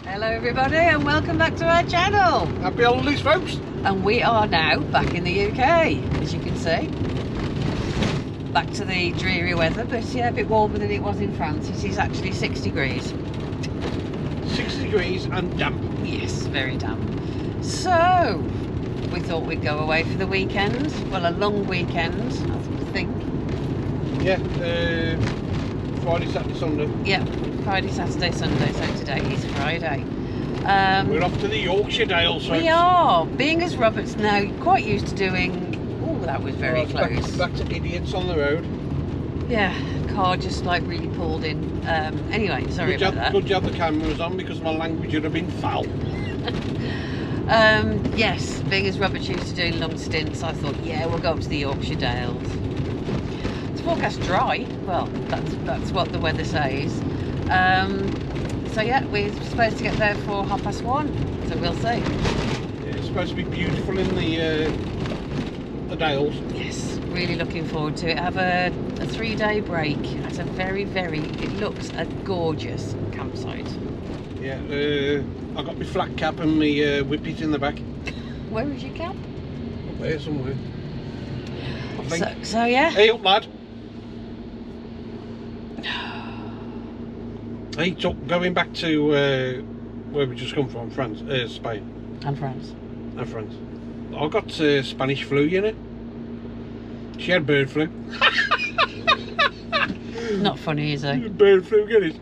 Hello everybody and welcome back to our channel. Happy holidays, folks. And we are now back in the UK, as you can see. Back to the dreary weather, but yeah, a bit warmer than it was in France. It is actually 6 degrees. 6 degrees and damp. Yes, very damp. So, we thought we'd go away for the weekend. Well, a long weekend, I think. Yeah, Friday, Saturday, Sunday. Yeah, Friday, Saturday, Sunday, so today is Friday. We're off to the Yorkshire Dales, folks. We are, being as Robert's now quite used to doing... Oh, that was very close. Back to idiots on the road. Yeah, car just like really pulled in. Anyway, sorry about that. Good job the camera was on because my language would have been foul. Yes, being as Robert used to doing long stints, I thought, yeah, we'll go up to the Yorkshire Dales. It's forecast dry. Well, that's what the weather says. So yeah, we're supposed to get there for 1:30, so we'll see. Yeah, it's supposed to be beautiful in the Dales. Yes, really looking forward to it. Have a 3-day break at a it looks a gorgeous campsite. Yeah, I got my flat cap and my whippet in the back. Where is your cap? Up there somewhere, I think. So yeah. Hey up, lad. Hey, going back to where we just come from, France, Spain. And France. And France. I got Spanish flu, you know. She had bird flu. Not funny, is it? Bird flu, get it?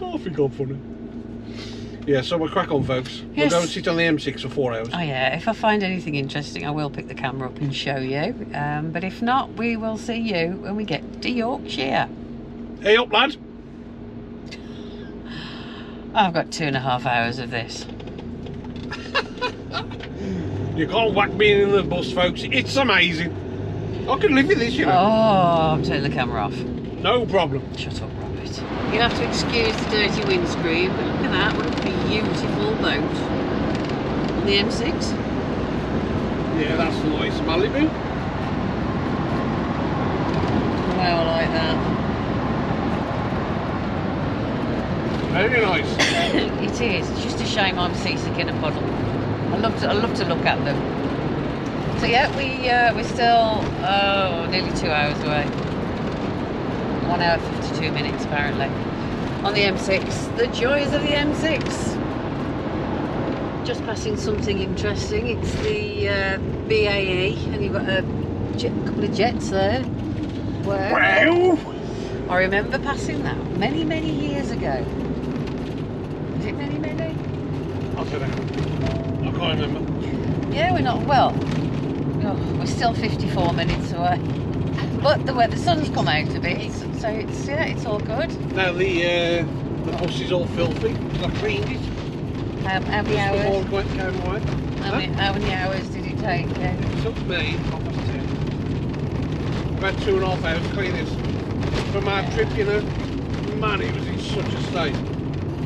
I think I'm funny. Yeah, so we'll crack on, folks. Yes. We'll go and sit on the M6 for 4 hours. Oh yeah, if I find anything interesting, I will pick the camera up and show you. But if not, we will see you when we get to Yorkshire. Hey up, lad. I've got 2.5 hours of this. You can't whack me in the bus, folks. It's amazing. I can live with this, you know. Oh, I'm turning the camera off. No problem. Shut up, Robert. You'll have to excuse the dirty windscreen, but look at that. What a beautiful boat. On the M6. Yeah, that's nice. Malibu. Wow, I like that. Very nice. It is. It's just a shame I'm seasick in a puddle. I love to look at them. So yeah, we're still nearly 2 hours away. 1 hour 52 minutes apparently. On the M6. The joys of the M6. Just passing something interesting. It's the BAE, and you've got a couple of jets there. Wow! I remember passing that many years ago. Is it many? I don't know. I can't remember. Yeah, we're not well. Oh, we're still 54 minutes away. But the sun's come out a bit, so it's all good. Now the bus is all filthy. I cleaned it. How many hours? How many hours did it take? It took me 10. About 2.5 hours clean this. From our trip, you know. Man, it was in such a state.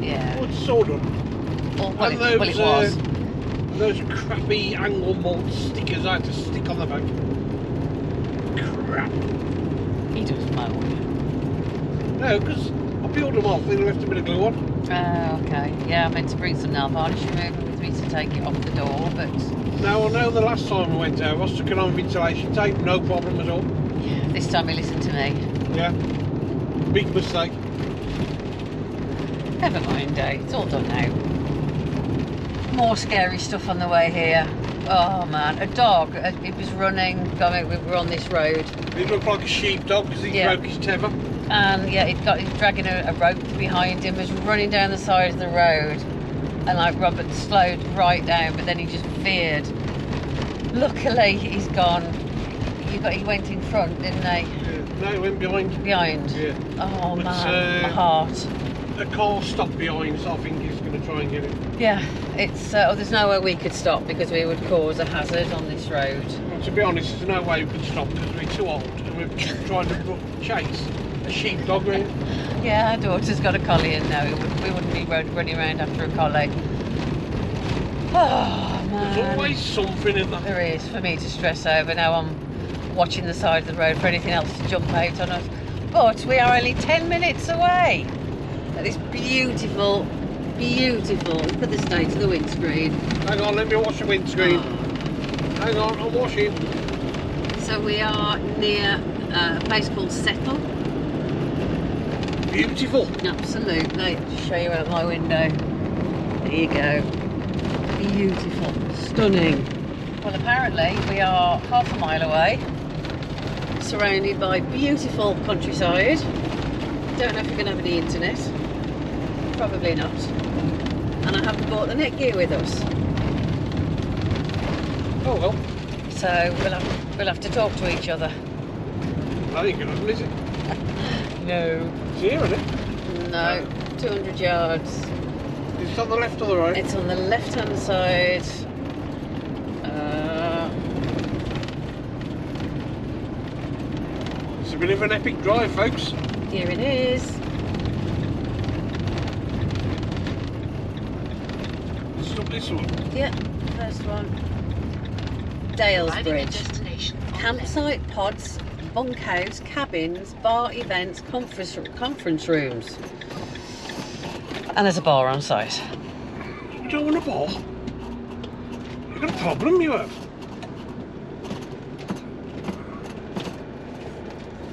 Yeah. Oh, it's so done. Well, it was. Those crappy angle malt stickers I had to stick on the back. Crap. He does moan. No, because I peeled them off and left a bit of glue on. Oh, okay. Yeah, I meant to bring some nail varnish remover with me to take it off the door, but... Now, I know the last time I went out, I was sticking on ventilation tape, no problem at all. Yeah, this time he listened to me. Yeah. Big mistake. Never mind, eh? It's all done now. More scary stuff on the way here. Oh man, a dog. It was running. We were on this road. It looked like a sheepdog because he broke his tether. And yeah, he's dragging a rope behind him. Was running down the side of the road, and like Robert slowed right down, but then he just veered. Luckily, he's gone. He went in front, didn't he? Yeah. No, he went behind. Behind. Yeah. Oh But, man, my heart. a car stopped behind, so I think he's going to try and get it. Yeah, it's there's nowhere we could stop because we would cause a hazard on this road. Well, to be honest, there's no way we could stop because we're too old and we're trying to chase a sheepdog round. Yeah, our daughter's got a collie and now we wouldn't be running around after a collie. Oh man. There's always something in that. There is, for me to stress over. Now I'm watching the side of the road for anything else to jump out on us. But we are only 10 minutes away at this beautiful, beautiful, look at the state of the windscreen. Hang on, let me wash the windscreen. Hang on, I'm washing. So we are near a place called Settle. Beautiful. Absolutely. Just show you out my window. There you go. Beautiful. Stunning. Well, apparently we are half a mile away, surrounded by beautiful countryside. Don't know if we're going to have any internet. Probably not. And I haven't bought the netgear with us. Oh well. So we'll have to talk to each other. That ain't gonna, is it? No. It's here, isn't it? No. 200 yards. Is it on the left or the right? It's on the left-hand side. It's a bit of an epic drive, folks. Here it is. Stop this one. Yeah, first one. Dalesbridge. Campsite, pods, bunkhouse, cabins, bar events, conference rooms. And there's a bar on site. You don't want a bar? You've got a problem, you have.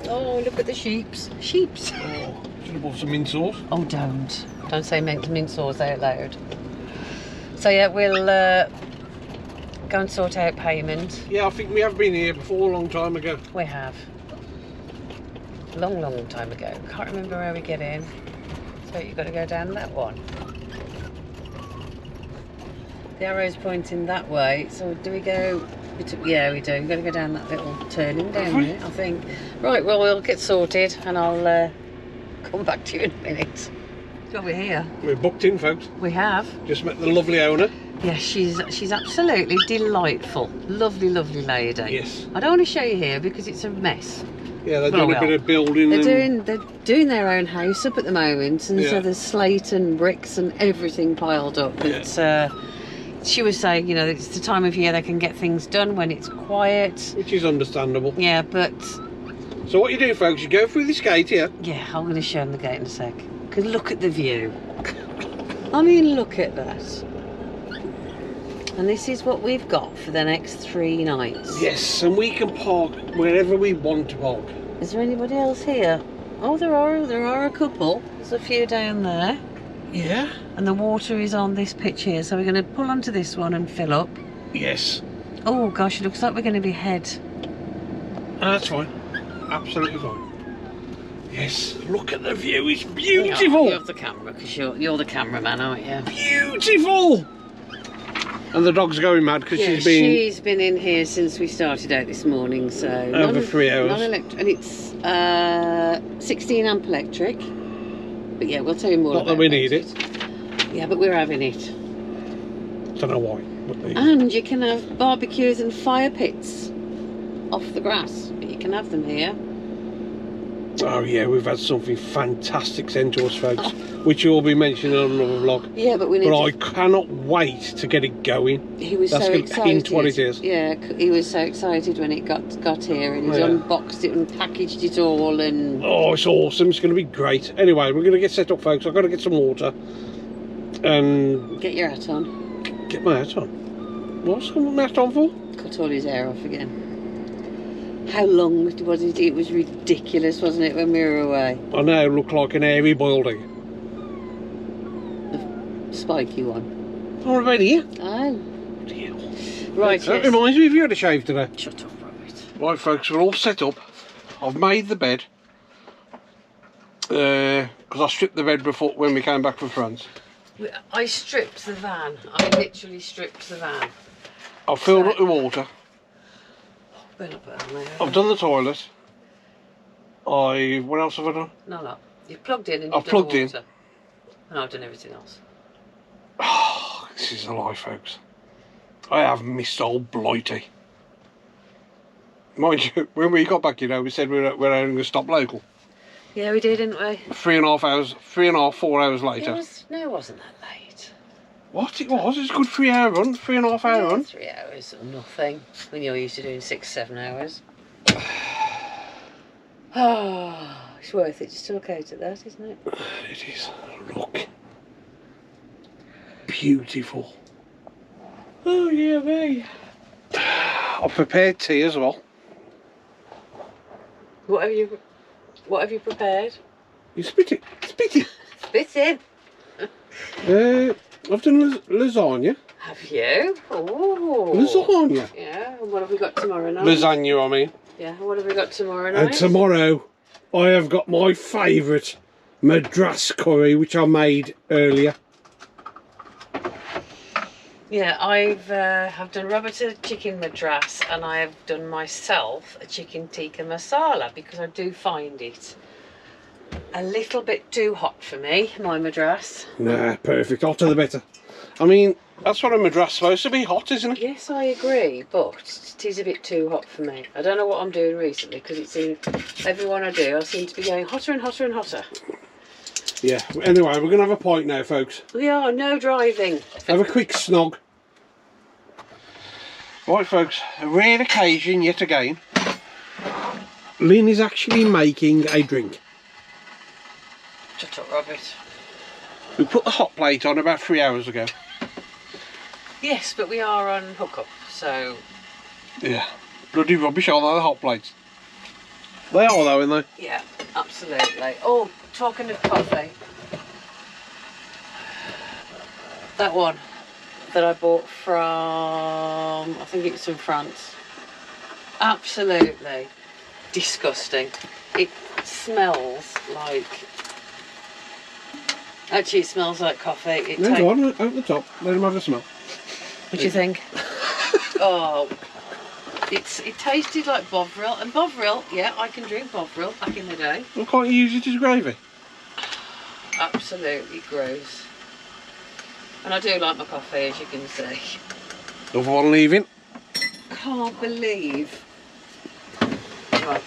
Oh, look at the sheeps. Sheeps. Oh, should have bought some mint sauce. Oh, don't. Don't say mint sauce out loud. So yeah, we'll go and sort out payment. Yeah, I think we have been here before a long time ago. We have. Long, long time ago. Can't remember where we get in. So you've got to go down that one. The arrow's pointing that way. So do we go? Yeah, we do. We've got to go down that little turning down there, I think. Right, well, we'll get sorted and I'll come back to you in a minute. So we're here. We're booked in, folks. We have. Just met the lovely owner. Yeah, she's absolutely delightful. Lovely, lovely lady. Yes. I don't want to show you here because it's a mess. Yeah, they're doing a bit of building. They're doing their own house up at the moment, and so there's slate and bricks and everything piled up. But she was saying, you know, it's the time of year they can get things done when it's quiet. Which is understandable. Yeah, but... So what you do, folks, you go through this gate here. Yeah, I'm going to show them the gate in a sec. Because look at the view. I mean, look at that. And this is what we've got for the next 3 nights. Yes, and we can park wherever we want to park. Is there anybody else here? Oh, there are a couple. There's a few down there. Yeah. And the water is on this pitch here, so we're going to pull onto this one and fill up. Yes. Oh gosh, it looks like we're going to be head. That's fine. Absolutely fine. Yes, look at the view, it's beautiful. You're the camera, because you're the cameraman, aren't you? Beautiful! And the dog's going mad because she's been in here since we started out this morning, so... Over 3 hours. And it's 16 amp electric. But yeah, we'll tell you more about it. Not that we need it. Yeah, but we're having it. Don't know why. And you can have barbecues and fire pits off the grass. But you can have them here. Oh yeah, we've had something fantastic sent to us, folks, which you'll be mentioning on another vlog. Yeah, but we need I cannot wait to get it going. He was That's so going excited. to hint what it is. Yeah, he was so excited when it got here, and he's unboxed it and packaged it all, and... Oh, it's awesome. It's going to be great. Anyway, we're going to get set up, folks. I've got to get some water. And... Get your hat on. Get my hat on? What's my hat on for? Cut all his hair off again. How long was it? It was ridiculous, wasn't it, when we were away? I now look like an hairy boiled egg. The spiky one. Oh, I'm ready here. Oh. Dear. Right, That reminds me, have you had a shave today? Shut up, Robert. Right, folks, we're all set up. I've made the bed. Because I stripped the bed before when we came back from France. I stripped the van. I literally stripped the van. I've filled up the water. I've done the toilet. What else have I done? No. You've plugged in and I've plugged in. And I've done everything else. Oh, this is a lie, folks. I have missed old Blighty. Mind you, when we got back, you know, we said we're only going to stop local. Yeah, we did, didn't we? 3.5 hours, 3.5, 4 hours later. No, it wasn't that late. What? It was? It's a good 3 hour run, 3.5 hour run. 3 hours, nothing. When you're used to doing 6, 7 hours. Oh, it's worth it just to look out at that, isn't it? It is. Look. Beautiful. Oh, yeah, me. I've prepared tea as well. What have you prepared? You spit it. Spit it. Spit in. I've done lasagna. Have you? Oh. Lasagna? Yeah, and what have we got tomorrow night? Lasagna, I mean. Yeah, what have we got tomorrow night? And tomorrow, I have got my favourite Madras curry, which I made earlier. Yeah, I've done Robert a chicken madras, and I have done myself a chicken tikka masala, because I do find it a little bit too hot for me, my madras. Nah, perfect. Hotter the better. I mean, that's what a Madras is supposed to be, hot, isn't it? Yes, I agree, but it is a bit too hot for me. I don't know what I'm doing recently, because it's in every one I do, I seem to be going hotter and hotter and hotter. Yeah, anyway, we're going to have a pint now, folks. We are, no driving. Have a quick snog. Right, folks, a rare occasion yet again. Lynn is actually making a drink. Shut up, Robert. We put the hot plate on about 3 hours ago. Yes, but we are on hookup, so... Yeah, bloody rubbish, aren't they, the hot plates? They are though, aren't they? Yeah, absolutely. Oh, talking of coffee. That one that I bought from, I think it's from France. Absolutely disgusting. It smells like... Actually, it smells like coffee. No, go on, out the top. Let them have a smell. What do you think? Oh, it tasted like Bovril, and Bovril, yeah, I can drink Bovril back in the day. Well, can't you use it as gravy? Absolutely gross. And I do like my coffee, as you can see. Another one leaving. Can't believe. Right.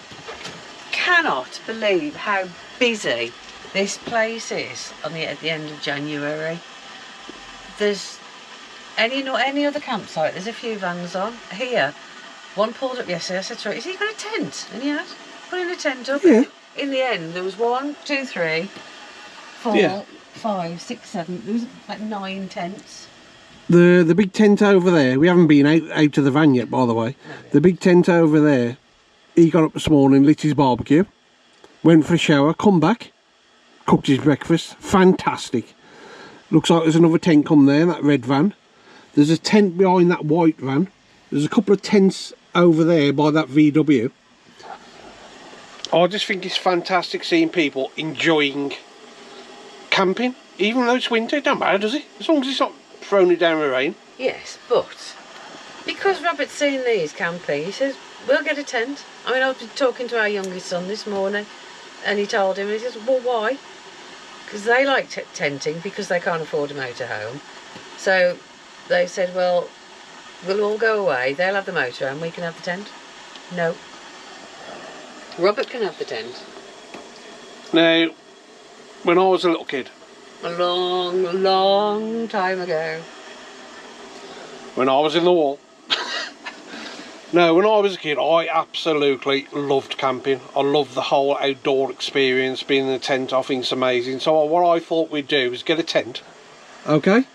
Cannot believe how busy this place is at the end of January. There's any other campsite, there's a few vans on. Here, one pulled up yesterday, I said to her, has he got a tent? And he had, putting a tent up. Yeah. In the end, there was 1, 2, 3, 4, 5, 6, 7, there was like 9 tents. The big tent over there, we haven't been out of the van yet, by the way. No. The big tent over there, he got up this morning, lit his barbecue, went for a shower, come back, cooked his breakfast. Fantastic. Looks like there's another tent come there, that red van. There's a tent behind that white van. There's a couple of tents over there by that VW. I just think it's fantastic seeing people enjoying camping. Even though it's winter, it don't matter, does it? As long as it's not throwing it down with rain. Yes, but because Robert's seen these camping, he says, we'll get a tent. I mean, I was talking to our youngest son this morning, and he told him, and he says, well, why? Because they like tenting because they can't afford a motorhome. So they said, well, we'll all go away, they'll have the motorhome, we can have the tent. No. Robert can have the tent. Now, when I was a little kid, a long, long time ago, when I was in the wall, no, when I was a kid, I absolutely loved camping. I loved the whole outdoor experience, being in the tent. I think it's amazing. So what I thought we'd do is get a tent, okay,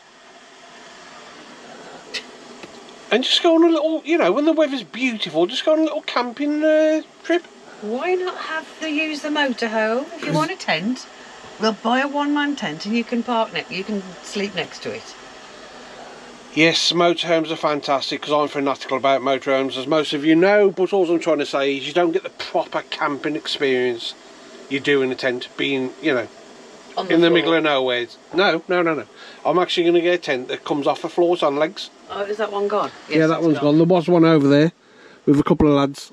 and just go on a little, you know, when the weather's beautiful, just go on a little camping trip. Why not use the motorhome? If you want a tent, we'll buy a one-man tent and you can you can sleep next to it. Yes, motorhomes are fantastic because I'm fanatical about motorhomes, as most of you know, but all I'm trying to say is you don't get the proper camping experience you do in a tent, being, you know, in the middle of nowhere. No. I'm actually going to get a tent that comes off the floors on legs. Oh, is that one gone? Yes, yeah, that one's gone. There was one over there with a couple of lads,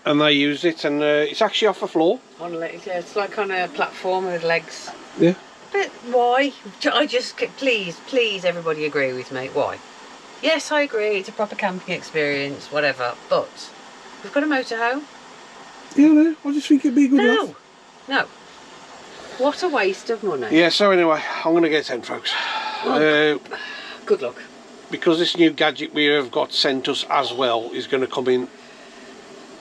and they used it, and it's actually off the floor. Yeah, it's like on a platform with legs. Yeah. But why? I just, please everybody agree with me. Why? Yes, I agree, it's a proper camping experience, whatever, but we've got a motorhome. Yeah, no, I just think it'd be a good laugh. No. What a waste of money. Yeah, so anyway, I'm going to get 10, folks. Well, good luck. Because this new gadget we have got sent us as well is going to come in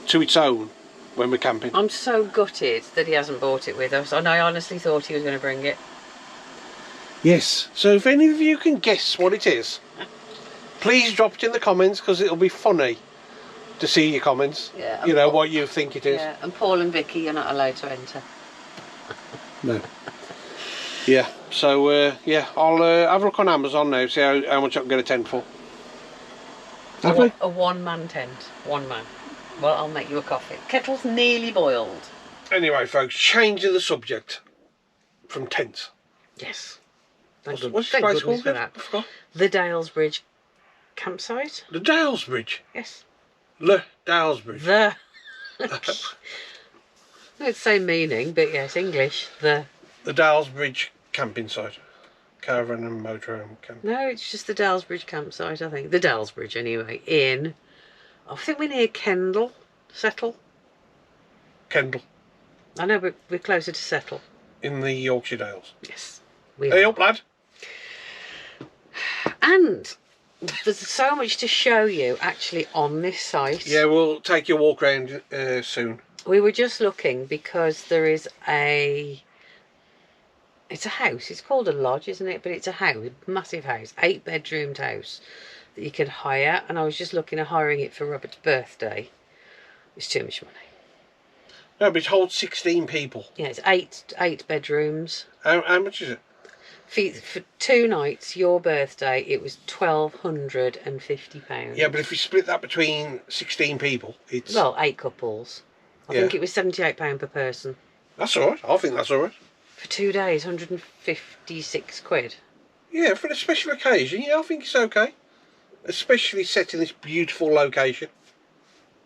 to its own when we're camping. I'm so gutted that he hasn't bought it with us, and I honestly thought he was going to bring it. Yes, so if any of you can guess what it is, please drop it in the comments, because it'll be funny to see your comments. Yeah, you know, what you think it is. Yeah, and Paul and Vicky, you're not allowed to enter. No. Yeah, so yeah, I'll have a look on Amazon now, see how much I can get a tent for. A one-man tent. One man. Well, I'll make you a coffee. Kettle's nearly boiled. Anyway, folks, changing the subject from tents. Yes. What's this place called? For that. I forgot. The Dalesbridge campsite. The Dalesbridge? Yes. Le Dalesbridge. The. It's the same meaning, but yes, English. The Dalesbridge camping site. Caravan and motorhome camp. No, it's just the Dalesbridge campsite, I think. The Dalesbridge, anyway. I think we're near Settle. Kendal. I know, but we're closer to Settle. In the Yorkshire Dales. Yes. Hey up, lad. And there's so much to show you actually on this site. Yeah, we'll take you a walk around soon. We were just looking because there is it's a house. It's called a lodge, isn't it? But it's a house, a massive house, 8-bedroomed house that you can hire. And I was just looking at hiring it for Robert's birthday. It's too much money. No, but it holds 16 people. Yeah, it's eight bedrooms. How much is it? For 2 nights, your birthday, it was £1,250. Yeah, but if you split that between 16 people, it's... Well, 8 couples. I think it was £78 per person. That's all right. I think that's all right. For 2 days, 156 quid. Yeah, for a special occasion, yeah, I think it's okay. Especially set in this beautiful location.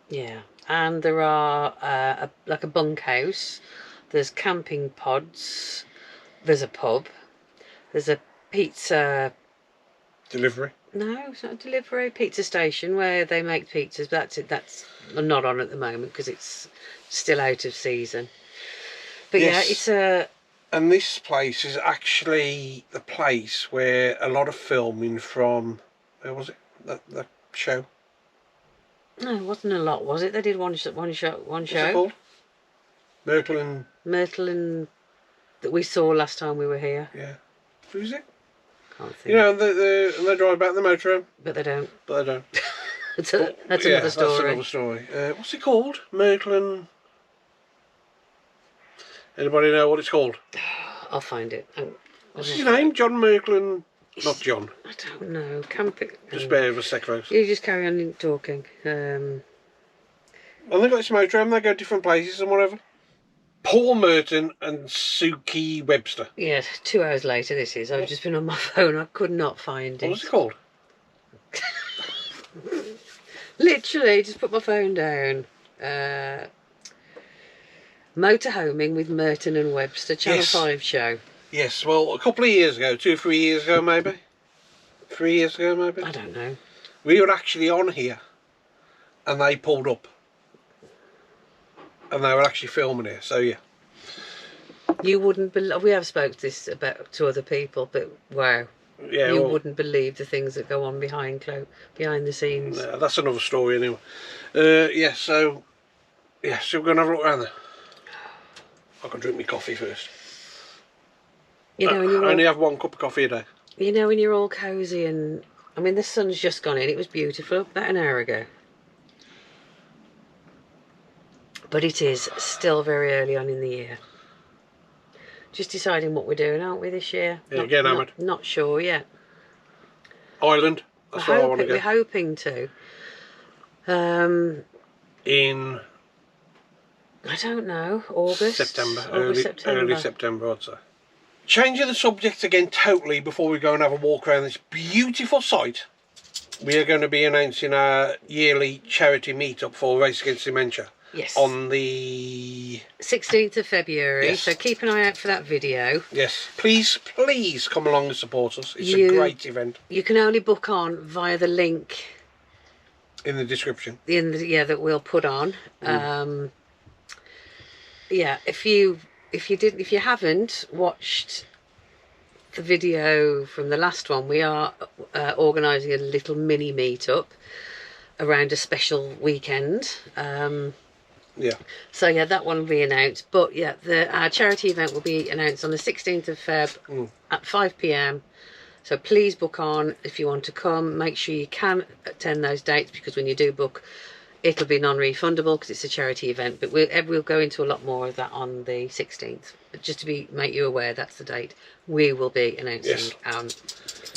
Yeah, and there are like a bunkhouse. There's camping pods. There's a pub. There's a pizza... Delivery? No, it's not a delivery. Pizza station where they make pizzas. But that's it. That's not on at the moment because it's still out of season. But yes. Yeah, it's a... And this place is actually the place where a lot of filming from... Where was it? The show? No, it wasn't a lot, was it? They did one show. What's it called? Myrtle and... That we saw last time we were here. Yeah. Who's it? Can't think. You know, they drive back in the motorhome. But they don't. But they don't. that's another story. That's another story. What's it called? Myrtle and... Anybody know what it's called? I'll find it. What's his name? John Myrtle and... Not John. I don't know. Camping... Just bear with a sec, folks. You just carry on talking. And they've got this motorhome, they go different places and whatever. Paul Merton and Suki Webster. Yes, 2 hours later this is. I've just been on my phone. I could not find it. What's it called? Literally, just put my phone down. Motorhoming with Merton and Webster, Channel 5 show. Yes, well, a couple of years ago, 2 or 3 years ago maybe. 3 years ago maybe. I don't know. We were actually on here and they pulled up. And they were actually filming here, so yeah. You wouldn't believe... We have spoke this about to other people, but wow. Yeah, you wouldn't believe the things that go on behind the scenes. No, that's another story anyway. Yeah, so we're going to have a look around there. I can drink my coffee first. You know, I only have 1 cup of coffee a day. You know, when you're all cosy and... I mean, the sun's just gone in. It was beautiful about an hour ago. But it is still very early on in the year. Just deciding what we're doing, aren't we, this year? Yeah, get hammered. Not sure yet. Ireland. That's where I want to go. We're hoping to. In... I don't know. August? September. Early September, I'd say. Changing the subject again totally before we go and have a walk around this beautiful site. We are going to be announcing our yearly charity meet-up for Race Against Dementia. Yes. On the 16th of February. Yes. So keep an eye out for that video. Yes. Please come along and support us. It's a great event. You can only book on via the link in the description. That we'll put on. Yeah, if you haven't watched the video from the last one, we are organising a little mini meet-up around a special weekend. Yeah. So yeah, that one will be announced. But yeah, our charity event will be announced on the 16th of Feb at 5 p.m. So please book on if you want to come. Make sure you can attend those dates, because when you do book, it'll be non-refundable because it's a charity event. But we'll go into a lot more of that on the 16th. But just to make you aware, that's the date we will be announcing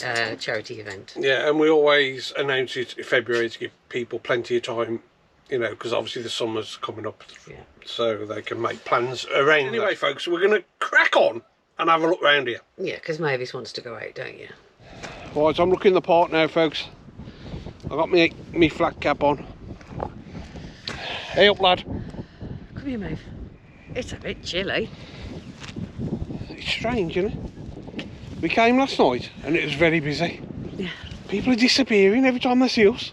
our charity event. Yeah, and we always announce it in February to give people plenty of time, you know, because obviously the summer's coming up, so they can make plans around. Anyway, folks, we're going to crack on and have a look round here. Yeah, because Mavis wants to go out, don't you? Right, so I'm looking in the park now, folks. I've got me flat cap on. Hey up, lad. Come here, Maeve. It's a bit chilly. It's strange, isn't it? We came last night and it was very busy. Yeah. People are disappearing every time they see us.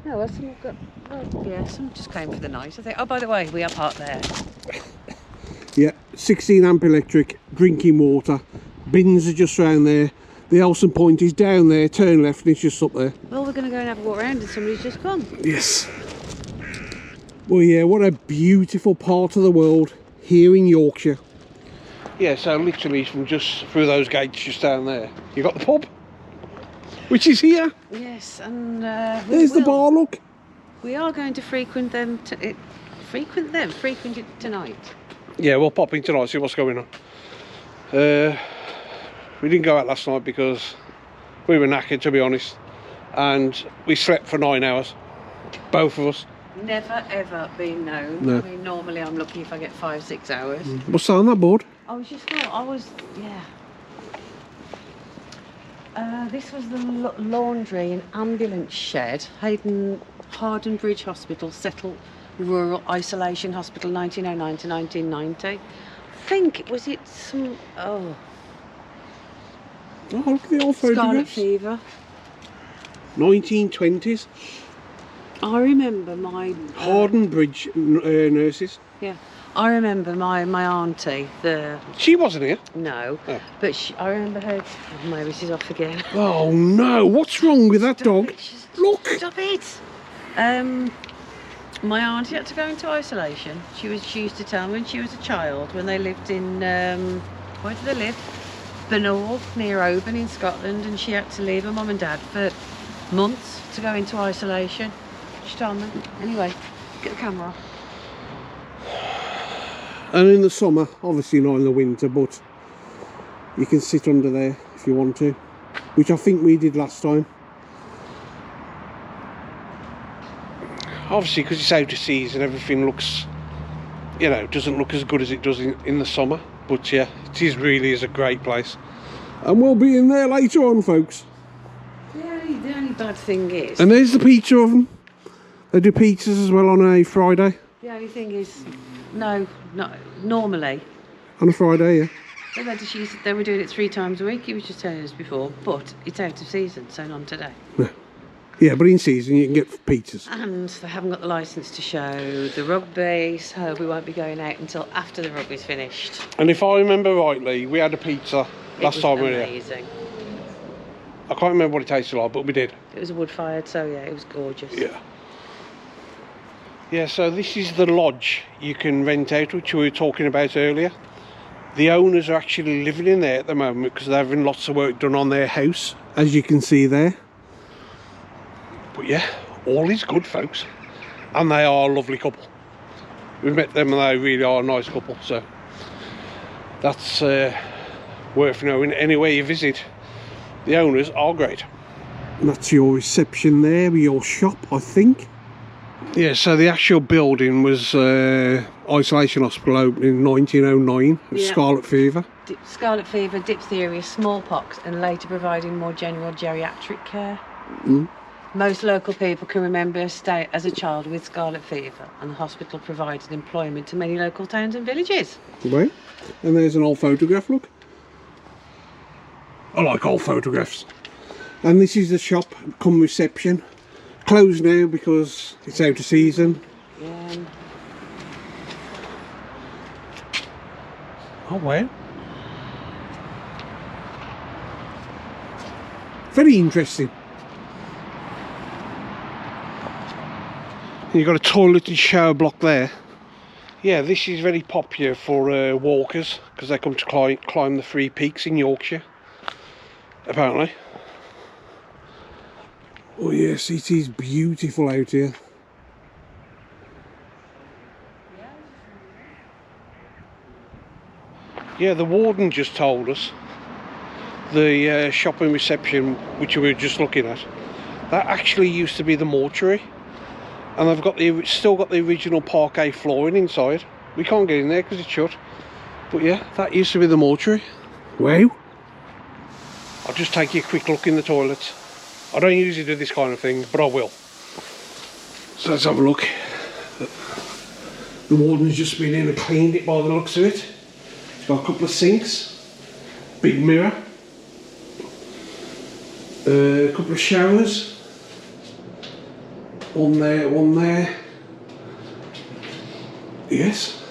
No, well, some just came for the night, I think. Oh, by the way, we are parked there. Yeah, 16 amp electric, drinking water. Bins are just round there. The Elson point is down there, turn left and it's just up there. Well, we're going to go and have a walk around and somebody's just gone. Yes. Well, yeah, what a beautiful part of the world here in Yorkshire. Yeah, so literally from just through those gates just down there, you got the pub, which is here. Yes, and there's the bar, look. We are going to frequent it tonight. Yeah, we'll pop in tonight, see what's going on. We didn't go out last night because we were knackered, to be honest, and we slept for 9 hours, both of us. Never ever been known. No. I mean, normally I'm lucky if I get 5-6 hours. What's that on that board? I was just thought, this was the laundry and ambulance shed, Hardenbridge Hospital, Settle Rural Isolation Hospital, 1909 to 1990. I think it was some, Oh, look at the old photographs. Scarlet fever. 1920s. I remember my... Hardenbridge nurses. Yeah. I remember my auntie, She wasn't here? No. Oh. But I remember her... Oh, maybe she's off again. Oh no, what's wrong with that dog? Look! Stop it! My auntie had to go into isolation. She used to tell me when she was a child, when they lived in... where did they live? Benall, near Oban in Scotland, and she had to leave her mum and dad for months to go into isolation. She told me. Anyway, get the camera off. And in the summer, obviously not in the winter, but you can sit under there if you want to, which I think we did last time. Obviously, because it's out of season, everything looks, you know, doesn't look as good as it does in the summer. But yeah, it really is a great place. And we'll be in there later on, folks. The only bad thing is... And there's the pizza oven. They do pizzas as well on a Friday. The only thing is, no, normally. On a Friday, yeah. They were doing it 3 times a week, he was just telling us before, but it's out of season, so none today. Yeah. Yeah, but in season you can get pizzas. And they haven't got the licence to show the rugby, so we won't be going out until after the rugby's finished. And if I remember rightly, we had a pizza last time we were here. Amazing. I can't remember what it tasted like, but we did. It was wood-fired, so yeah, it was gorgeous. Yeah. Yeah, so this is the lodge you can rent out, which we were talking about earlier. The owners are actually living in there at the moment because they're having lots of work done on their house, as you can see there. But yeah, all is good, folks. And they are a lovely couple. We've met them and they really are a nice couple, so that's worth knowing. Anywhere you visit, the owners are great. And that's your reception there with your shop, I think. Yeah, so the actual building was isolation hospital opened in 1909 with scarlet fever. Scarlet fever, diphtheria, smallpox, and later providing more general geriatric care. Most local people can remember a stay as a child with scarlet fever, and the hospital provided employment to many local towns and villages. Right. And there's an old photograph, look. I like old photographs. And this is the shop, come reception. Closed now because it's out of season. Yeah. Oh wow. Very interesting. You've got a toilet and shower block there. Yeah, this is very popular for walkers because they come to climb the 3 peaks in Yorkshire, apparently. Oh yes, it is beautiful out here. Yeah, the warden just told us the shopping reception, which we were just looking at, that actually used to be the mortuary. And they've got still got the original parquet flooring inside. We can't get in there because it's shut. But yeah, that used to be the mortuary. Wow. I'll just take you a quick look in the toilets. I don't usually do this kind of thing, but I will. So let's have a look. The warden's just been in and cleaned it by the looks of it. It's got a couple of sinks, big mirror, a couple of showers. One there. Yes.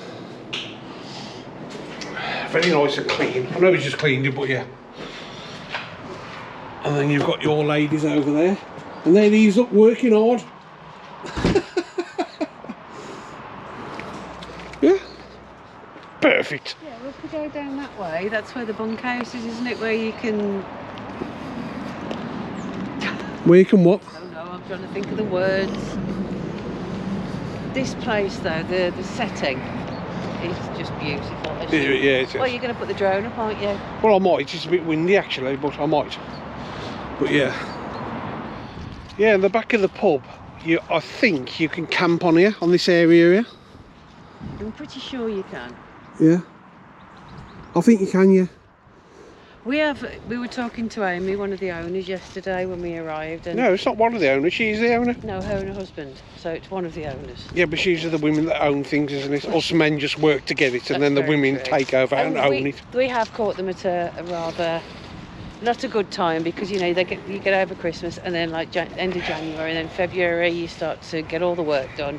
Very nice and clean. I know he's just cleaned it, but yeah. And then you've got your ladies over there. And there he's up working hard. Yeah. Perfect. Yeah, well, if we go down that way, that's where the bunkhouse is, isn't it? Where you can... Where you can what? I'm trying to think of the words. This place though, the setting is just beautiful. Yeah, it is. Well, you're going to put the drone up, aren't you? Well, I might. It's a bit windy actually, but I might. But yeah. Yeah, in the back of the pub, I think you can camp on here, on this area here. I'm pretty sure you can. Yeah. I think you can, yeah. We were talking to Amy, one of the owners, yesterday when we arrived. And no, it's not one of the owners, she's the owner. No, her and her husband, so it's one of the owners. Yeah, but she's the women that own things, isn't it? Us men just work to get it, and then the women take over and own it. We have caught them at a rather not a good time, because you know you get over Christmas and then like end of January and then February you start to get all the work done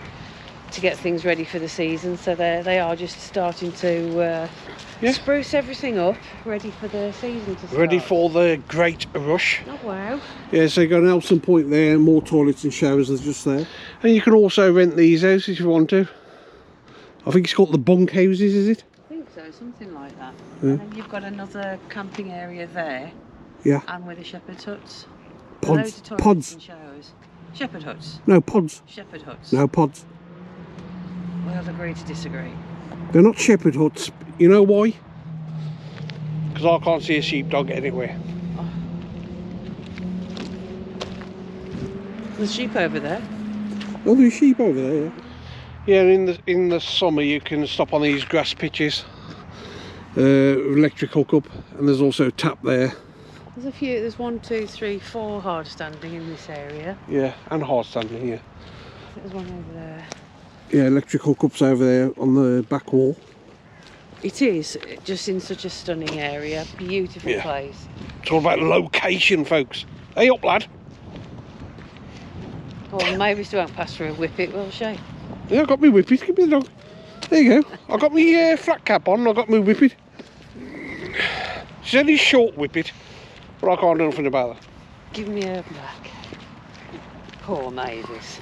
to get things ready for the season. So they are just starting to spruce everything up, ready for the season to start. Ready for the great rush. Oh wow. Yeah, so you've got Nelson Point there, more toilets and showers are just there. And you can also rent these out if you want to. I think it's called the bunk houses, is it? I think so, something like that. Yeah. And then you've got another camping area there. Yeah. And with the shepherd huts. Pods. Pods. And showers. Shepherd huts. No, pods. Shepherd huts. No, pods. We'll agree to disagree. They're not shepherd huts. You know why? Because I can't see a sheepdog anywhere. Oh. There's sheep over there. Oh, there's sheep over there, yeah. Yeah, in the summer you can stop on these grass pitches. Electric hookup, and there's also a tap there. There's a few, there's 1, 2, 3, 4 hard standing in this area. Yeah, and hard standing, yeah. There's one over there. Yeah, electric hookups over there on the back wall. It is just in such a stunning area, beautiful place. It's all about location, folks. Hey up, lad. Oh, maybe she won't pass through a whippet, will she? Yeah, I got me whippet. Give me the dog. There you go. I got me flat cap on. I got me whippet. She's only short whippet, but I can't do anything about that. Give me her back. Poor Mavis.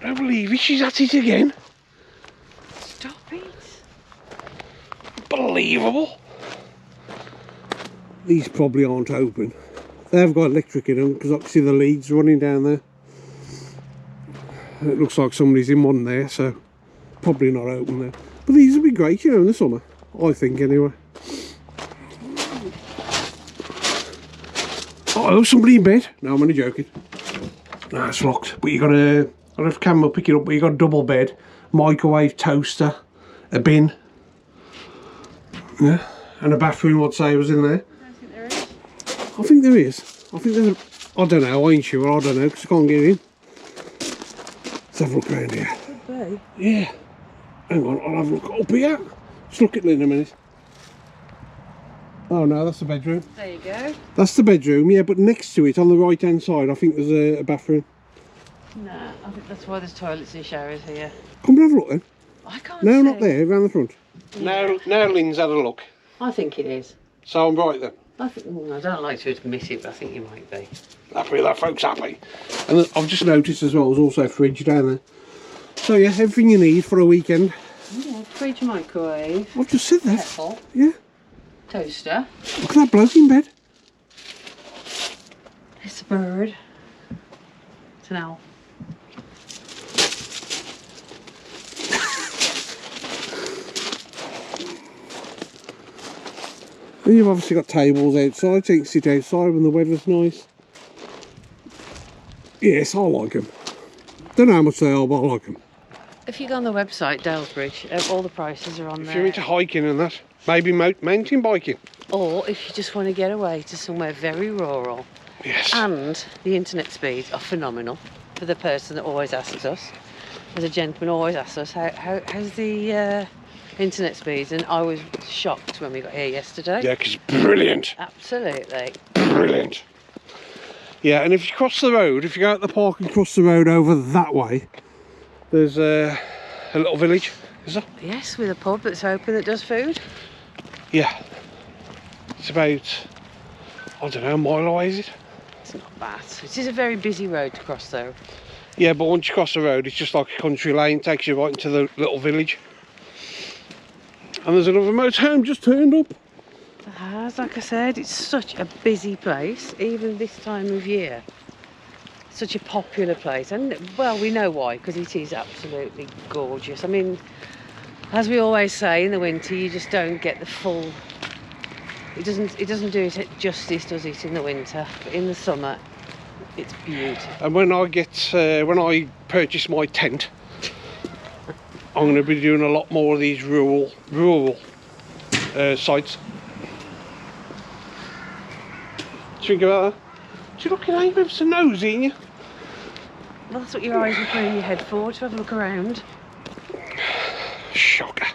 I don't believe it. She's at it again. Stop it. Unbelievable. These probably aren't open. They have got electric in them because I can see the leads running down there. It looks like somebody's in one there, so probably not open there. But these would be great, you know, in the summer. I think, anyway. Oh, somebody in bed? No, I'm only joking. No, it's locked. But you got a... I don't know if the camera will pick it up, but you got a double bed, microwave, toaster, a bin. Yeah, and a bathroom, I'd say, was in there. I don't think there is. I think there is. I think there's I don't know, I ain't sure, I don't know, because I can't get in. Let's have a look around here. Could be. Yeah. Hang on, I'll have a look up here. Just look at it in a minute. Oh no, that's the bedroom. There you go. That's the bedroom, yeah, but next to it, on the right hand side, I think there's a bathroom. Nah, I think that's why there's toilets and showers here. Come and have a look then. I can't No, see. not there, round the front. Yeah. Now Lynn's had a look. I think it is. So I'm right then. I think, I don't like to admit it, but I think you might be. Happy with that, folks, happy. And I've just noticed as well, there's also a fridge down there. So yeah, everything you need for a weekend. Yeah, fridge, microwave. I've just said that. Kettle. Yeah. Toaster. Look at that bloke in bed. It's a bird. It's an owl. And you've obviously got tables outside, so you can sit outside when the weather's nice. Yes, I like them. Don't know how much they are, but I like them. If you go on the website, Dalesbridge, all the prices are on there. If you're into hiking and that, maybe mountain biking. Or if you just want to get away to somewhere very rural. Yes. And the internet speeds are phenomenal for the person that always asks us. As a gentleman always asks us, how's the internet speeds? And I was shocked when we got here yesterday. Yeah, because it's brilliant. Absolutely. Brilliant. Yeah, and if you cross the road, if you go out the park and cross the road over that way, there's a little village, is there? Yes, with a pub that's open that does food. Yeah. It's about, I don't know, a mile away, is it? It's not bad. It is a very busy road to cross though. Yeah, but once you cross the road, it's just like a country lane, takes you right into the little village. And there's another motorhome just turned up. It has, like I said, it's such a busy place, even this time of year. Such a popular place, and well, we know why, because it is absolutely gorgeous. I mean, as we always say, in the winter you just don't get the full. It doesn't do it justice, does it, in the winter? But in the summer, it's beautiful. And when I purchase my tent, I'm going to be doing a lot more of these rural sites. Think about that. Do you look at Amy with a nosy in you? Well, that's what your eyes are putting your head for, to have a look around. Shocker.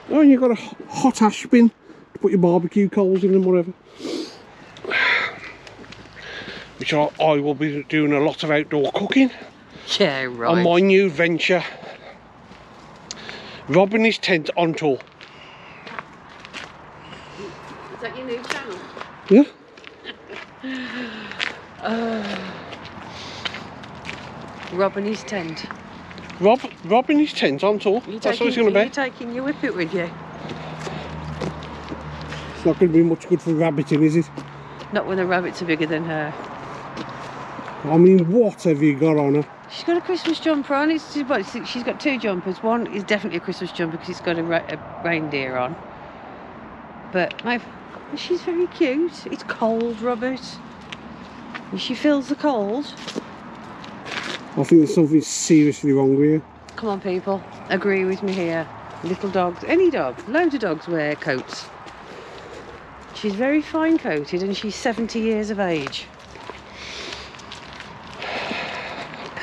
Oh, and you've got a hot ash bin to put your barbecue coals in and whatever. Which I will be doing a lot of outdoor cooking. Yeah, right. On my new venture. Rob and his tent on tour. Is that your new channel? Yeah. Rob and his tent. Rob and his tent on tour. That's what it's going to You're be. taking your whippet with you? It's not going to be much good for rabbiting, is it? Not when the rabbits are bigger than her. I mean, what have you got on her? She's got a Christmas jumper on. She's got two jumpers. One is definitely a Christmas jumper because it's got a reindeer on. But she's very cute. It's cold, Robert. And she feels the cold. I think there's something seriously wrong with you. Come on, people. Agree with me here. Little dogs, any dog, loads of dogs wear coats. She's very fine coated and she's 70 years of age.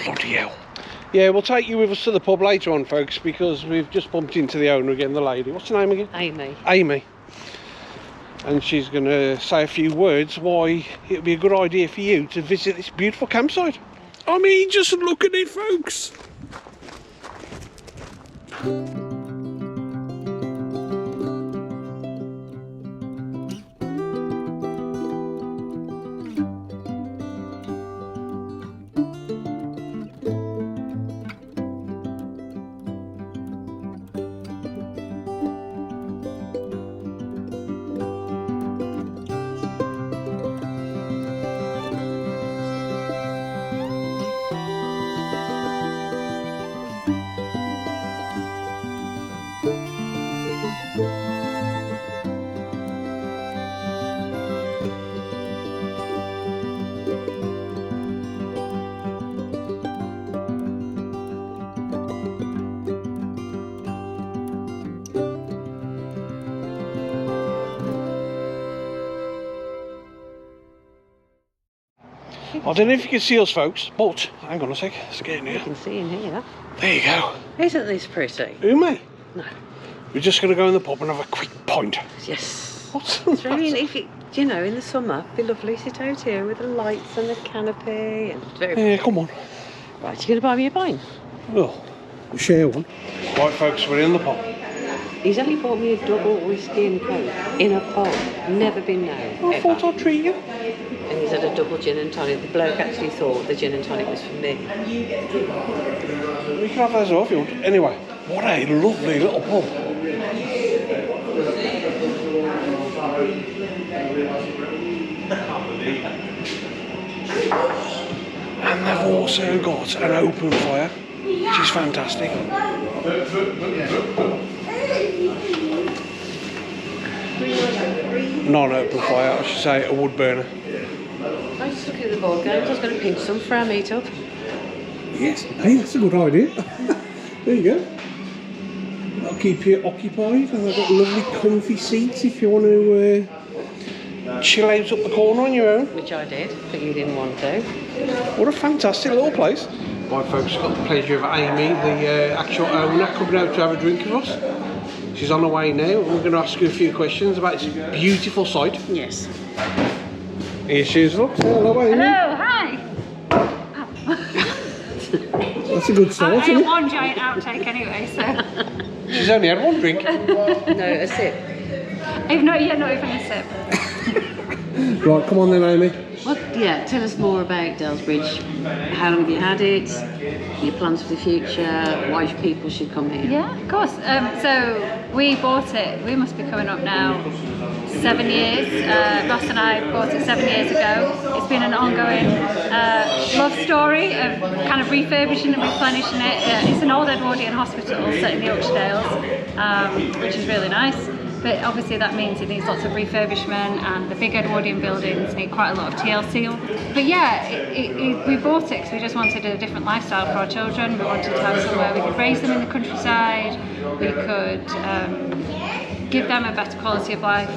Bloody hell. Yeah, we'll take you with us to the pub later on, folks, because we've just bumped into the owner again, the lady. What's her name again? Amy. Amy. And she's going to say a few words why it would be a good idea for you to visit this beautiful campsite. I mean, just look at it, folks. I don't know if you can see us, folks, but hang on a sec. Let's get in You here. can see in here. There you go. Isn't this pretty? Who, me? No. We're just going to go in the pub and have a quick pint. Yes. What's It's really, if it, you know, in the summer, it'd be lovely to sit out here with the lights and the canopy and very. Yeah, come on. Right, you gonna buy me a pint? Well, we'll share one. Right, folks, we're in the pub. He's only bought me a double whiskey and coke in a pub. Never been known. I thought I'd treat you. And he's had a double gin and tonic. The bloke actually thought the gin and tonic was for me. We can have those off if you want. Anyway, what a lovely little pub. And they've also got an open fire, which is fantastic. Non-open fire, I should say, a wood burner. I was just looking at the board games. I was going to pinch some for our meet-up. Yes, hey, that's a good idea. There you go. That'll keep you occupied, and they've got lovely comfy seats if you want to chill out up the corner on your own. Which I did, but you didn't want to. What a fantastic little place. Right, folks, got the pleasure of Amy, the actual owner, coming out to have a drink with us. She's on her way now, and we're going to ask her a few questions about this beautiful site. Yes. Here she is, look. Hello, Amy. Hello, hi. That's a good start, I isn't had it? one giant outtake anyway, so She's only had one drink. No, a sip. I've not even a sip. Right, come on then, Amy. Well, yeah, tell us more about Dalesbridge. How long have you had it? Your plans for the future? Why people should come here? Yeah, of course. So we bought it. We must be coming up now 7 years. Ross and I bought it 7 years ago. It's been an ongoing love story of kind of refurbishing and replenishing it. It's an old Edwardian hospital set in the Yorkshire Dales, which is really nice. But obviously that means it needs lots of refurbishment, and the big Edwardian buildings need quite a lot of TLC. But yeah, we bought it because we just wanted a different lifestyle for our children. We wanted to have somewhere we could raise them in the countryside. We could give them a better quality of life.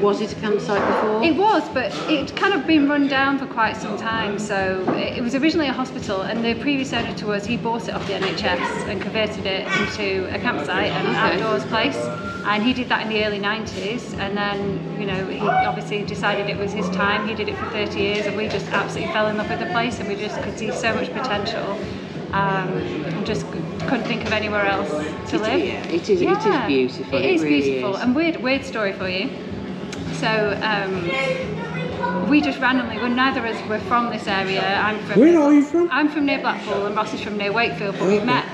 Was it a campsite before? It was, but it's kind of been run down for quite some time. So it was originally a hospital, and the previous owner to us, he bought it off the NHS and converted it into a campsite and an outdoors place. And he did that in the early 90s, and then, you know, he obviously decided it was his time. He did it for 30 years, and we just absolutely fell in love with the place, and we just could see so much potential. And just couldn't think of anywhere else to live. Yeah, it is beautiful. It is really beautiful. is. And weird story for you. So we just randomly, well, neither of us were from this area. Where are you from? I'm from near Blackpool, and Ross is from near Wakefield, but we met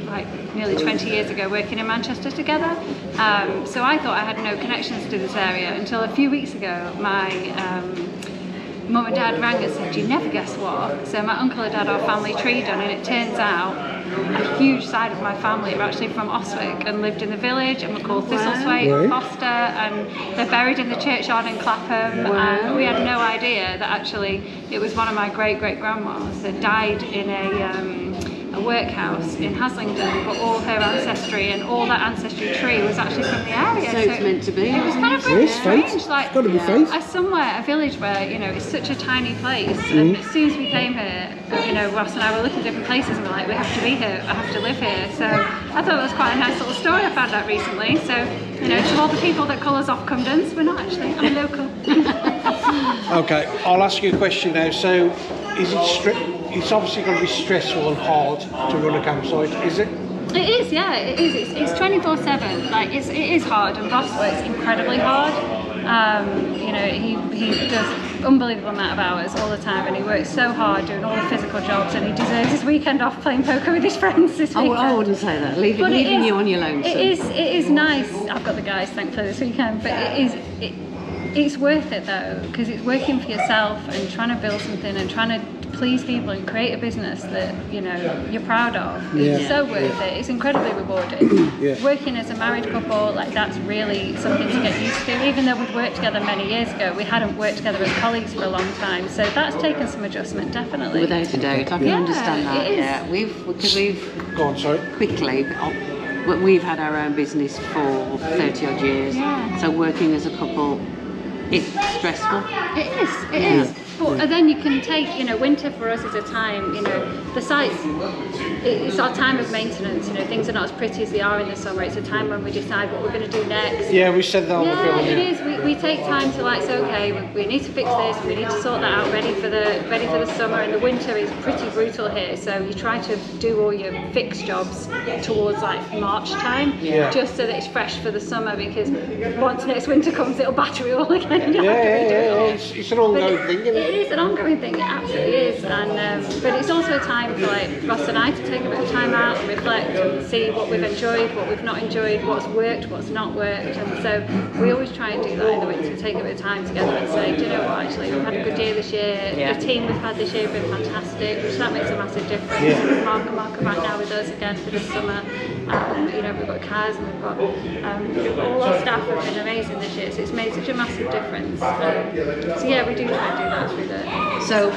like nearly 20 years ago working in Manchester together. So I thought I had no connections to this area until a few weeks ago. My mum and dad rang and said, "You never guess what." So my uncle had had our family tree done, and it turns out a huge side of my family are actually from Oswick and lived in the village, and were called Thistlethwaite and Foster, and they're buried in the churchyard in Clapham. And we had no idea that actually it was one of my great-great-grandmas that died in a workhouse in Haslingden, but all her ancestry and all that ancestry tree was actually from the area. So it's meant to be. It was kind of really Yes, fate. strange. Like, It's got to be fate. a village where, you know, it's such a tiny place, and as soon as we came here, you know, Ross and I were looking at different places and we're like, we have to be here, I have to live here. So I thought it was quite a nice little story I found out recently. So, you know, to all the people that call us off Cumdens, we're not actually, I'm local. Okay, I'll ask you a question now. So, is it it's obviously going to be stressful and hard to run a campsite, is it? It is, yeah, it is. It's 24/7. Like it is hard, and Ross works incredibly hard. You know, he does unbelievable amount of hours all the time, and he works so hard doing all the physical jobs, and he deserves his weekend off playing poker with his friends this weekend. I wouldn't say that. Leaving you on your lonesome. It is nice. I've got the guys, thankfully, this weekend, but it's worth it though, because it's working for yourself and trying to build something and trying to please people and create a business that, you know, you're proud of. It's so worth it. It's incredibly rewarding. Working as a married couple, like, that's really something to get used to. Even though we'd worked together many years ago, we hadn't worked together as colleagues for a long time, so that's taken some adjustment, definitely. Without a doubt, I can understand that. it is. Yeah, we've Go on, sorry. quickly. We've had our own business for 30 odd years. Yeah. So working as a couple it's stressful. It is, it is. But then you can take, you know, winter for us is a time, you know, the sites, it's our time of maintenance, you know, things are not as pretty as they are in the summer. It's a time when we decide what we're going to do next. Yeah, we said that on the film. It is. We take time to like, say, okay, we need to fix this, we need to sort that out, ready for the summer, and the winter is pretty brutal here, so you try to do all your fix jobs towards like March time, just so that it's fresh for the summer, because once next winter comes, it'll batter it all again. It's an ongoing thing, isn't it? It is an ongoing thing, it absolutely is, and but it's also a time for like Ross and I to take a bit of time out and reflect and see what we've enjoyed, what we've not enjoyed, what's worked, what's not worked, and so we always try and do that in the winter, take a bit of time together and say, do you know what, actually we've had a good year this year, the team we've had this year have been fantastic, which that makes a massive difference. Mark and Mark are right now with us again for the summer. You know, we've got Kaz and we've got all our staff have been amazing this year, so it's made such a massive difference. So yeah, we do try and do that through the... So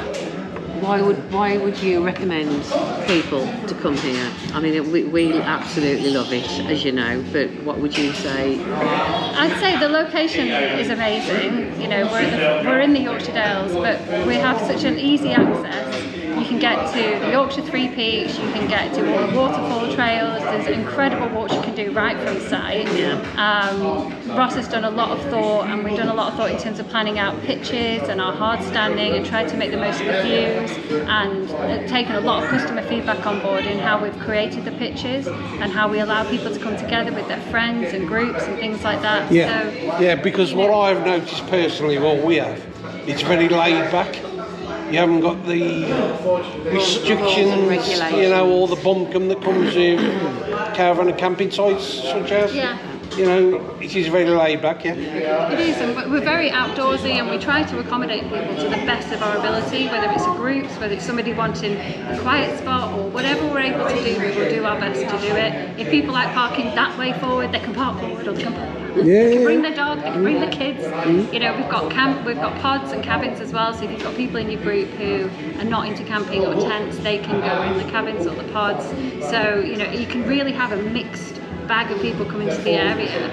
why would you recommend people to come here? I mean, we absolutely love it, as you know, but what would you say? I'd say the location is amazing. You know, we're in the Yorkshire Dales, but we have such an easy access. You can get to the Yorkshire Three Peaks, you can get to all the waterfall trails, there's incredible walks you can do right from site. Ross has done a lot of thought, and we've done a lot of thought in terms of planning out pitches and our hard standing and tried to make the most of the views, and taken a lot of customer feedback on board in how we've created the pitches and how we allow people to come together with their friends and groups and things like that. Because what I've noticed personally, it's very laid back. You haven't got the restrictions, you know, all the buncombe that comes with caravan and camping sites, such as. You know, it is very laid back, It is, and we're very outdoorsy, and we try to accommodate people to the best of our ability, whether it's a group, whether it's somebody wanting a quiet spot, or whatever we're able to do, we will do our best to do it. If people like parking that way forward, they can park forward, or they can park forward. They can bring the dog, they can bring the kids. You know, we've got pods and cabins as well, so if you've got people in your group who are not into camping or tents, they can go in the cabins or the pods. So, you know, you can really have a mixed bag of people coming to the area.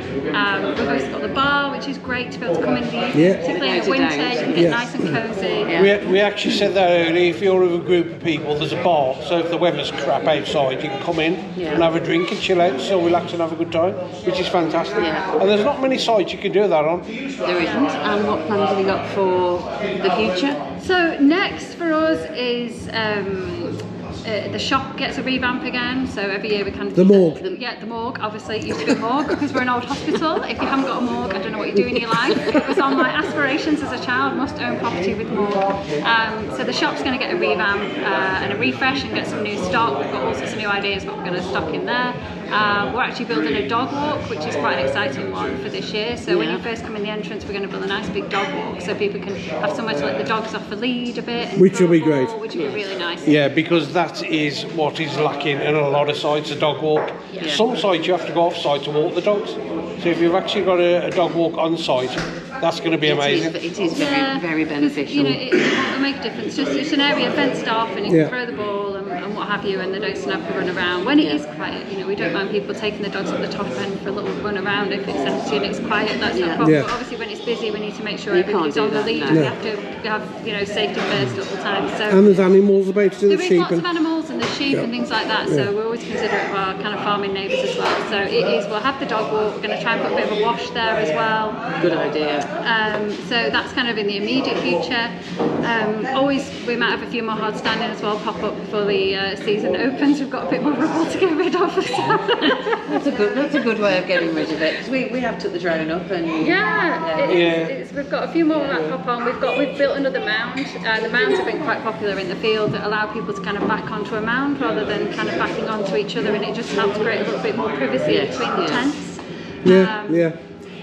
We've also got the bar, which is great to be able to come in the evening, particularly in the winter, you can get nice and cosy. We actually said that earlier, if you're with a group of people, there's a bar, so if the weather's crap outside, you can come in and have a drink and chill out, so relax and have a good time, which is fantastic. And there's not many sites you can do that on. There isn't. And what plans have you got for the future? So next for us is the shop gets a revamp again, so every year we kind of the morgue. The morgue. Obviously, it used to be a morgue because we're an old hospital. If you haven't got a morgue, I don't know what you do in your life. It was on my aspirations as a child, must own property with morgue. So the shop's going to get a revamp and a refresh and get some new stock. We've got all sorts of new ideas what we're going to stock in there. We're actually building a dog walk, which is quite an exciting one for this year. So when you first come in the entrance, we're going to build a nice big dog walk so people can have somewhere to let the dogs off the lead a bit. And which will be great. Which will be really nice. Yeah, because that is what is lacking in a lot of sites, a dog walk. Some sites you have to go off site to walk the dogs. So if you've actually got a dog walk on site, that's going to be amazing. It is very, very beneficial. You know, it will make a difference. It's an area fenced off, and you can throw the ball and what have you, and they don't snap to run around. When it is quiet, you know, we don't mind people taking the dogs up the top end for a little run around if it's empty and it's quiet. That's not a problem. But obviously, when it's busy, we need to make sure everybody's on the lead. We have to have, you know, safety first all the time. So and there's animals about to the sheep. There is lots of animals and the sheep and things like that. So we're always considerate of our kind of farming neighbours as well. So it is. We'll have the dog walk. We're going to try and put a bit of a wash there as well. Good idea. So that's kind of in the immediate future. Always, we might have a few more hard standing as well pop up before the season opens. We've got a bit more rubble to get rid of. That's a good way of getting rid of it. Because we have took the drone up and we've got a few more that pop on. We've built another mound. The mounds have been quite popular in the field that allow people to kind of back onto a mound rather than kind of backing onto each other, and it just helps create a little bit more privacy between the tents.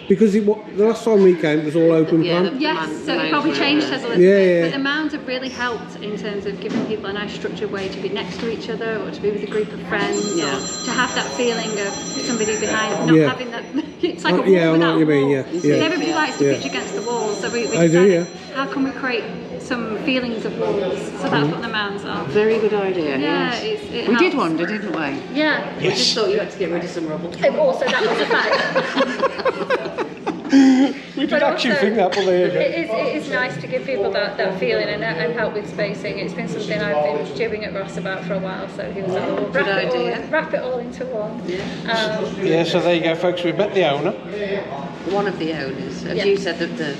Because the last time we came, it was all open plan. So it probably changed us a little bit. But the mounds have really helped in terms of giving people a nice structured way to be next to each other, or to be with a group of friends, or to have that feeling of somebody behind, not having that. It's like a wall without a wall. Because everybody likes to pitch against the walls, so we decided, how can we create some feelings of walls? So that's what the mounds are. Very good idea. We did wonder, didn't we? Yeah. We just thought you had to get rid of some rubble. Also, that was a fact. We did But actually also, think that, but there you go. it is nice to give people that feeling and help with spacing. It's been something I've been chewing at Ross about for a while, so he was like, oh, wrap it all into one. Yeah, so there you go, folks. We've met the owner. One of the owners. As Yeah. you said, the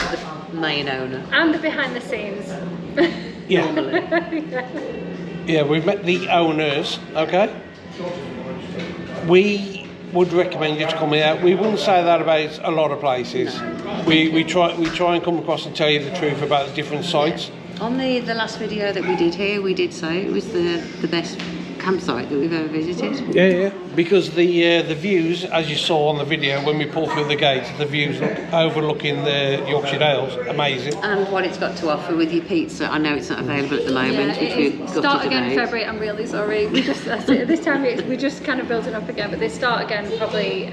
main owner. And the behind the scenes. Yeah. Yeah, we've met the owners, okay? We would recommend you to come here. We wouldn't say that about a lot of places. We try and come across and tell you the truth about the different sites. On the last video that we did here, we did say it was the best campsite that we've ever visited. Yeah, because the views, as you saw on the video, when we pulled through the gate, the views overlooking the Yorkshire Dales, amazing. And what it's got to offer with your pizza. I know it's not available at the moment, which we're gutted Start again in about. February. I'm really sorry. This time we're just kind of building up again, but they start again probably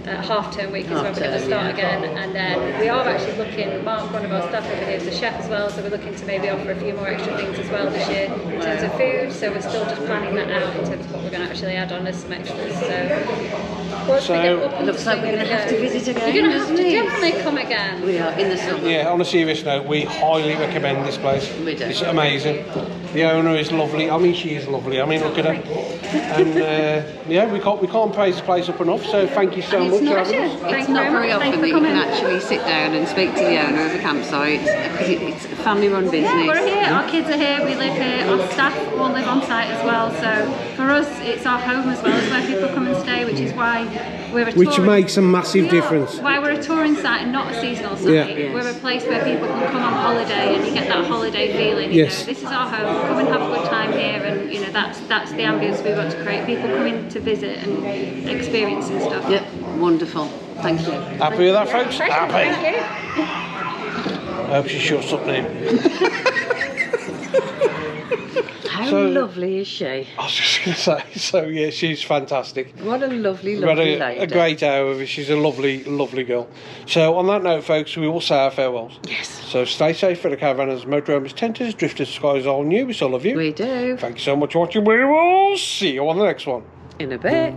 half-term week is when we're going to start again, and then we are actually looking. Mark, one of our staff over here, is a chef as well, so we're looking to maybe offer a few more extra things as well this year in terms of food. So we're still just planning that out in terms of what we're going to actually add on as some extras. So once we get up It looks like we're going to have to visit again. You're going to have to doesn't it? definitely come again. We are in the summer. Yeah, on a serious note, we highly recommend this place. We do. It's amazing. The owner is lovely. I mean, she is lovely. I mean, look at her. And yeah, we can't praise the place up enough. So thank you so much for having us. It's not very often that you can actually sit down and speak to the owner of a campsite because it's a family-run business. Yeah, we're here. Our kids are here. We live here. Our staff all live on site as well. So for us, it's our home as well as where people come and stay, which is why we're a Which touring- makes a massive difference. Why we're a touring site and not a seasonal site. Yeah. Yes. We're a place where people can come on holiday and you get that holiday feeling. You Yes. know, this is our home. Come and have a good time here, and you know that's the ambience we want to create. People coming to visit and experiencing stuff. Yep, wonderful. Thank you. Happy with that, folks? Happy. Thank you. I hope she shuts up now. How So- lovely is she? I was just going to say, so yeah, she's fantastic. What a lovely, We've had lovely a lady. great hour with her. She's a lovely, lovely girl. So on that note, folks, we will say our farewells. Yes. So stay safe for the caravanners, motorhomers, tenters, drifters, skies, all new. We still love you. We do. Thank you so much for watching. We will see you on the next one. In a bit.